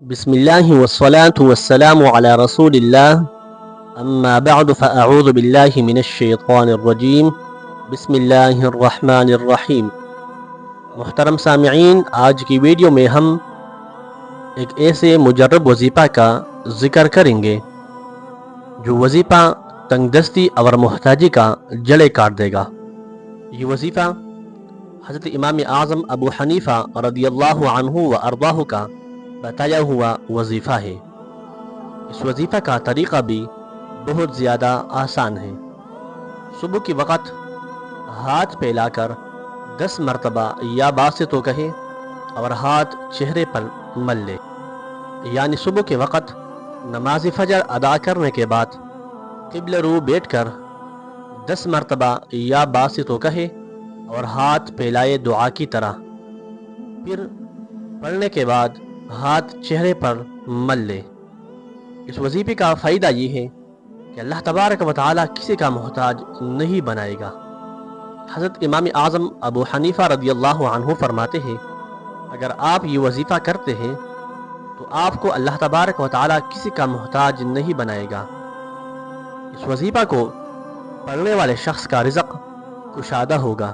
بسم الله والصلاة والسلام على رسول الله أما بعد فأعوذ بالله من الشيطان الرجيم بسم الله الرحمن الرحیم۔ محترم سامعین، آج کی ویڈیو میں ہم ایک ایسے مجرب وظیفہ کا ذکر کریں گے جو وظیفہ تنگ دستی اور محتاجی کا جڑے کاٹ دے گا۔ یہ وظیفہ حضرت امام اعظم ابو حنیفہ رضی اللہ عنہ و ارضاہ کا بتایا ہوا وظیفہ ہے۔ اس وظیفہ کا طریقہ بھی بہت زیادہ آسان ہے۔ صبح کی وقت ہاتھ پھیلا کر 10 مرتبہ یا باسطو کہے اور ہاتھ چہرے پر مل لے، یعنی صبح کے وقت نماز فجر ادا کرنے کے بعد قبلہ رو بیٹھ کر 10 مرتبہ یا باسطو کہے اور ہاتھ پھیلائے دعا کی طرح، پھر پڑھنے کے بعد ہاتھ چہرے پر مل لے۔ اس وظیفے کا فائدہ یہ ہے کہ اللہ تبارک و تعالی کسی کا محتاج نہیں بنائے گا۔ حضرت امام اعظم ابو حنیفہ رضی اللہ عنہ فرماتے ہیں، اگر آپ یہ وظیفہ کرتے ہیں تو آپ کو اللہ تبارک و تعالی کسی کا محتاج نہیں بنائے گا۔ اس وظیفہ کو پڑھنے والے شخص کا رزق کشادہ ہوگا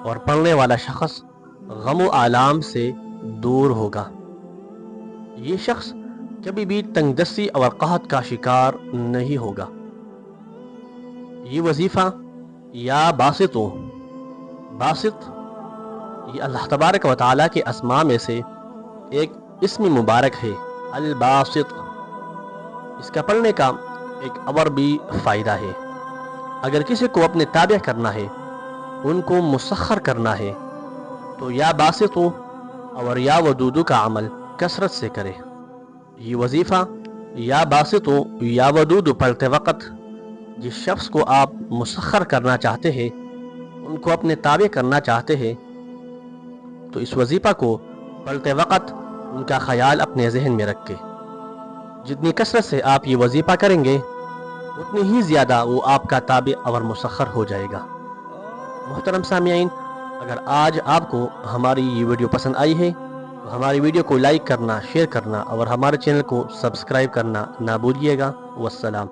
اور پڑھنے والا شخص غم و آلام سے دور ہوگا۔ یہ شخص کبھی بھی تنگ دستی اور قحط کا شکار نہیں ہوگا۔ یہ وظیفہ یا باسط یہ اللہ تبارک و تعالیٰ کے اسماء میں سے ایک اسم مبارک ہے، الباسط۔ اس کا پڑھنے کا ایک اور بھی فائدہ ہے۔ اگر کسی کو اپنے تابع کرنا ہے، ان کو مسخر کرنا ہے، تو یا باسط اور یا ودود کا عمل کثرت سے کرے۔ یہ وظیفہ یا باسط یا ودود پڑھتے وقت جس شخص کو آپ مسخر کرنا چاہتے ہیں، ان کو اپنے تابع کرنا چاہتے ہیں، تو اس وظیفہ کو پڑھتے وقت ان کا خیال اپنے ذہن میں رکھے۔ جتنی کثرت سے آپ یہ وظیفہ کریں گے اتنی ہی زیادہ وہ آپ کا تابع اور مسخر ہو جائے گا۔ محترم سامعین، اگر آج آپ کو ہماری یہ ویڈیو پسند آئی ہے تو ہماری ویڈیو کو لائک کرنا، شیئر کرنا اور ہمارے چینل کو سبسکرائب کرنا نہ بھولیے گا۔ والسلام۔